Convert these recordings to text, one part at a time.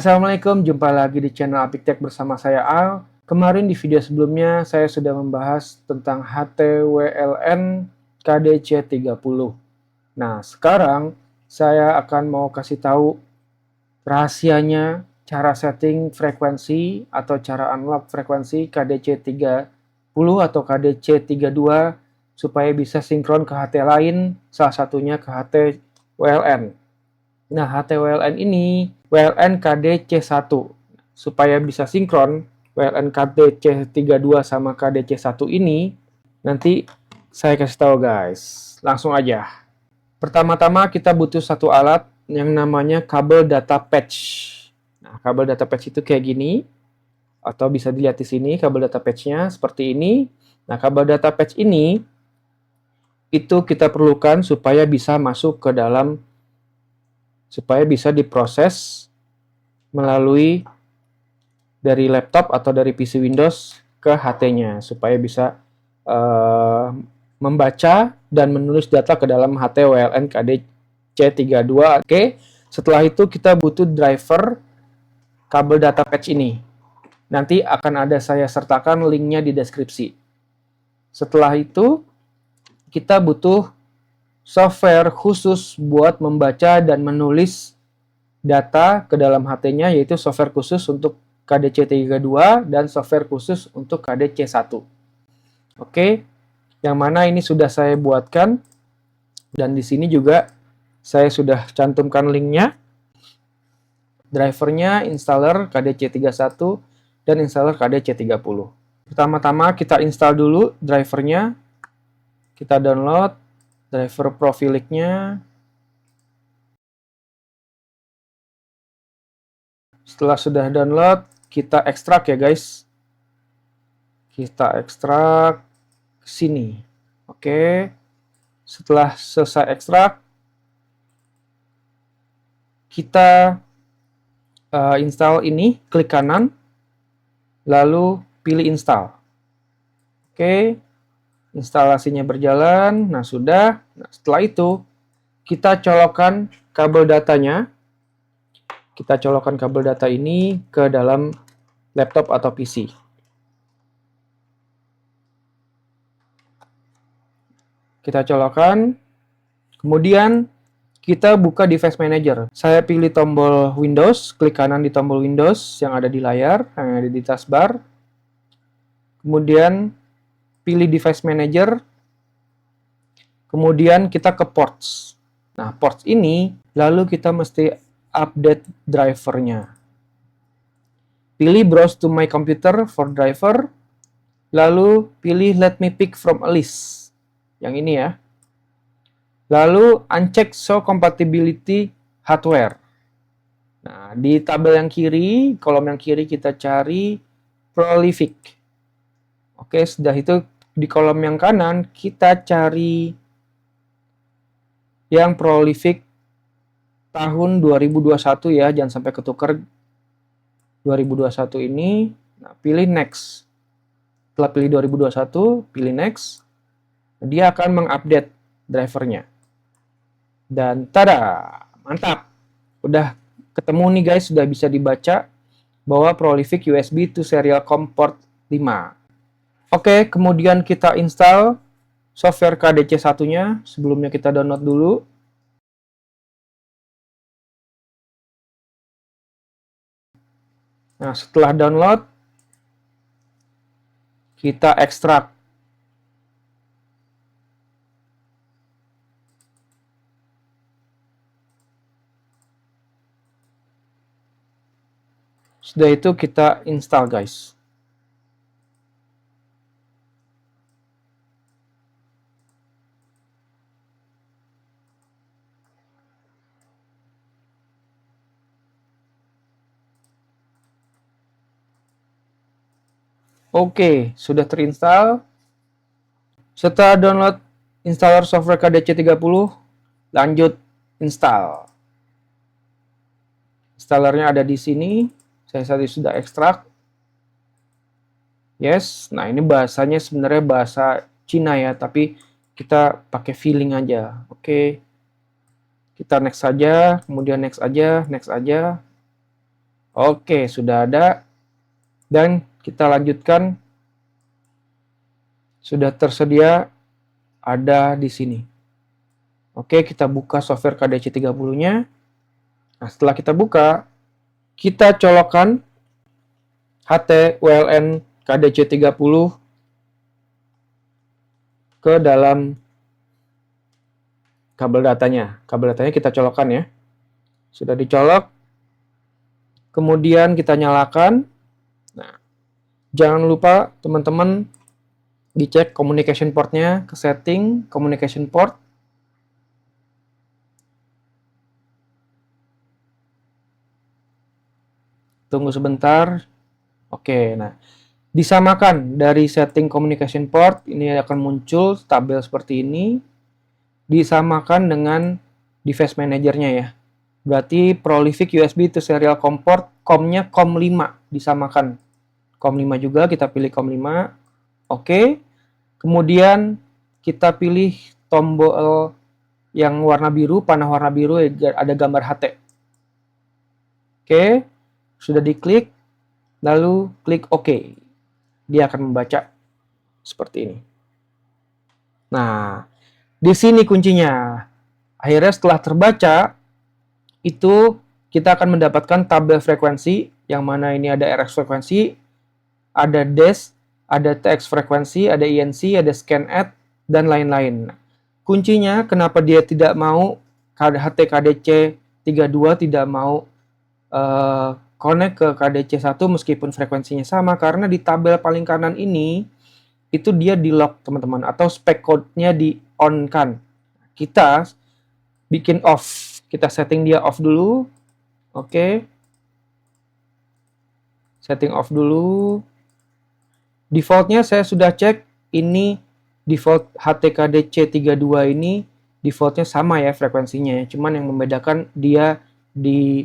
Assalamualaikum, jumpa lagi di channel Apik Tech bersama saya Al. Kemarin di video sebelumnya saya sudah membahas tentang HTWLN KDC30. Nah, sekarang saya akan mau kasih tahu rahasianya cara setting frekuensi atau cara unlock frekuensi KDC30 atau KDC32 supaya bisa sinkron ke HT lain, salah satunya ke HTWLN. Nah, HTWLN ini WLN KDC1. Supaya bisa sinkron WLN KDC32 sama KDC1 ini, nanti saya kasih tahu guys. Langsung aja. Pertama-tama kita butuh satu alat yang namanya kabel data patch. Nah, kabel data patch itu kayak gini. Atau bisa dilihat di sini kabel data patch-nya seperti ini. Nah, kabel data patch ini itu kita perlukan supaya bisa masuk ke dalam, supaya bisa diproses melalui dari laptop atau dari PC Windows ke HT-nya, supaya bisa membaca dan menulis data ke dalam HTWLN KDC32. Oke, setelah itu kita butuh driver kabel data patch ini. Nanti akan ada saya sertakan linknya di deskripsi. Setelah itu kita butuh software khusus buat membaca dan menulis data ke dalam HT-nya, yaitu software khusus untuk KDC32 dan software khusus untuk KDC1. Oke, yang mana ini sudah saya buatkan dan di sini juga saya sudah cantumkan linknya, drivernya, installer KDC31 dan installer KDC30. Pertama-tama kita install dulu drivernya, kita download driver Profilik-nya. Setelah sudah download, kita ekstrak ya guys. Kita ekstrak ke sini. Oke. Setelah selesai ekstrak, kita install ini, klik kanan, lalu pilih install. Oke. Instalasinya berjalan. Nah, sudah. Nah, setelah itu, kita colokkan kabel datanya. Kita colokkan kabel data ini ke dalam laptop atau PC. Kita colokkan, kemudian kita buka device manager. Saya pilih tombol Windows, klik kanan di tombol Windows yang ada di layar, yang ada di taskbar. Kemudian pilih device manager, kemudian kita ke ports. Nah, ports ini lalu kita mesti update drivernya. Pilih browse to my computer for driver, lalu pilih let me pick from a list. Yang ini ya. Lalu uncheck show compatibility hardware. Nah, di tabel yang kiri, kolom yang kiri kita cari prolific. Oke, sudah itu di kolom yang kanan kita cari yang prolific tahun 2021 ya, jangan sampai ketukar 2021 ini. Nah, pilih next. Setelah pilih 2021, pilih next. Dia akan mengupdate drivernya. Dan tada, mantap. Udah ketemu nih guys, sudah bisa dibaca bahwa prolific USB to serial COM port 5. Oke, kemudian kita install software KDC1-nya. Sebelumnya kita download dulu. Nah, setelah download, kita ekstrak. Sudah itu kita install, guys. Oke, sudah terinstall. Setelah download installer software KDC30, lanjut install. Installernya ada di sini. Saya tadi sudah ekstrak. Yes, nah ini bahasanya sebenarnya bahasa Cina ya, tapi kita pakai feeling aja. Oke. Kita next saja, kemudian next aja, next aja. Oke, sudah ada. Dan kita lanjutkan. Sudah tersedia ada di sini. Oke, kita buka software KDC30-nya. Nah, setelah kita buka, kita colokkan HT-WLN KDC30 ke dalam kabel datanya. Kabel datanya kita colokkan ya. Sudah dicolok. Kemudian kita nyalakan. Nah, jangan lupa teman-teman dicek communication portnya, ke setting communication port. Tunggu sebentar. Oke, nah disamakan dari setting communication port, ini akan muncul tabel seperti ini. Disamakan dengan device manajernya ya. Berarti Prolific USB to serial COM port, COM-nya COM 5 disamakan. COM 5 juga, kita pilih COM 5. Oke. Kemudian kita pilih tombol yang warna biru, panah warna biru, ada gambar HT. Oke. Sudah diklik, lalu klik OK. Dia akan membaca seperti ini. Nah, di sini kuncinya. Akhirnya setelah terbaca, itu kita akan mendapatkan tabel frekuensi, yang mana ini ada RX frekuensi, ada DES, ada TX frekuensi, ada INC, ada ScanAd, dan lain-lain. Kuncinya kenapa dia tidak mau HT-KDC32 tidak mau connect ke KDC1 meskipun frekuensinya sama, karena di tabel paling kanan ini itu dia di lock teman-teman, atau spec code-nya di on kan. Kita bikin off, kita setting dia off dulu. Oke. Setting off dulu. Defaultnya saya sudah cek, ini default HTKDC32 ini defaultnya sama ya frekuensinya, cuman yang membedakan dia di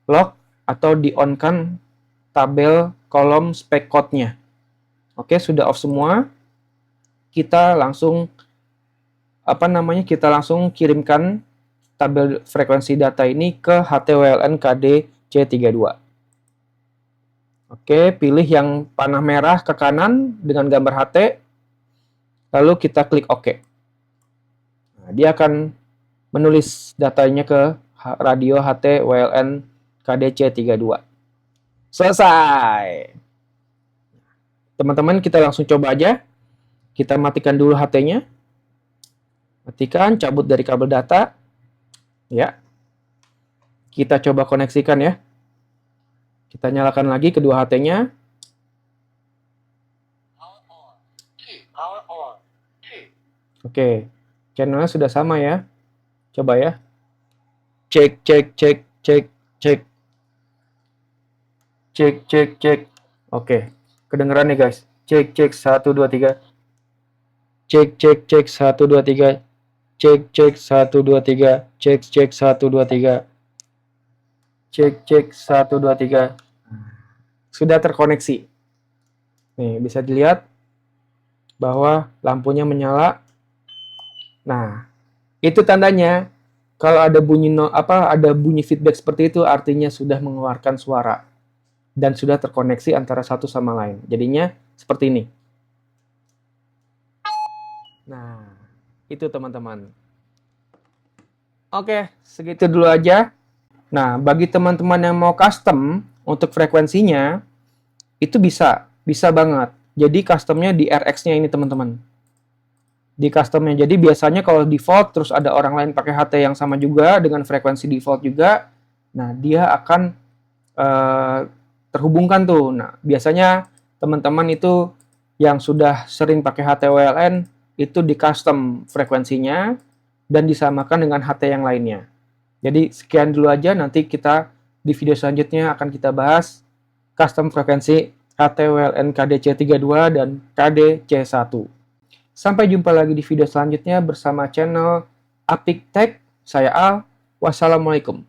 lock atau di on kan tabel kolom spec code-nya. Oke, sudah off semua. Kita langsung kita langsung kirimkan tabel frekuensi data ini ke HT-WLN KDC32. Oke, pilih yang panah merah ke kanan dengan gambar HT, lalu kita klik OK. Nah, dia akan menulis datanya ke radio HT-WLN KDC32. Selesai. Teman-teman, kita langsung coba aja. Kita matikan dulu HT-nya. Matikan, cabut dari kabel data. Ya. Kita coba koneksikan ya. Kita nyalakan lagi kedua HT-nya. Oke. Channelnya sudah sama ya. Coba ya. Cek, cek, cek, cek, cek. Cek, cek, cek. Oke. Kedengeran nih guys. Cek, cek, 1, 2, 3. Cek, cek, cek, 1, 2, 3. Cek, cek, 1, 2, 3. Cek, cek, 1, 2, 3. Cek, cek, 1, 2, 3. Sudah terkoneksi. Nih, bisa dilihat bahwa lampunya menyala. Nah, itu tandanya kalau ada bunyi feedback seperti itu, artinya sudah mengeluarkan suara dan sudah terkoneksi antara satu sama lain. Jadinya seperti ini. Nah, itu teman-teman. Oke, segitu dulu aja. Nah, bagi teman-teman yang mau custom untuk frekuensinya, itu bisa banget. Jadi customnya di RX-nya ini teman-teman. Di customnya, jadi biasanya kalau default terus ada orang lain pakai HT yang sama juga dengan frekuensi default juga, nah dia akan terhubungkan tuh. Nah, biasanya teman-teman itu yang sudah sering pakai HT-WLN itu di custom frekuensinya dan disamakan dengan HT yang lainnya. Jadi sekian dulu aja, nanti kita di video selanjutnya akan kita bahas custom frekuensi HT-WLN KDC32 dan KDC1. Sampai jumpa lagi di video selanjutnya bersama channel Apik Tech. Saya Al. Wassalamualaikum.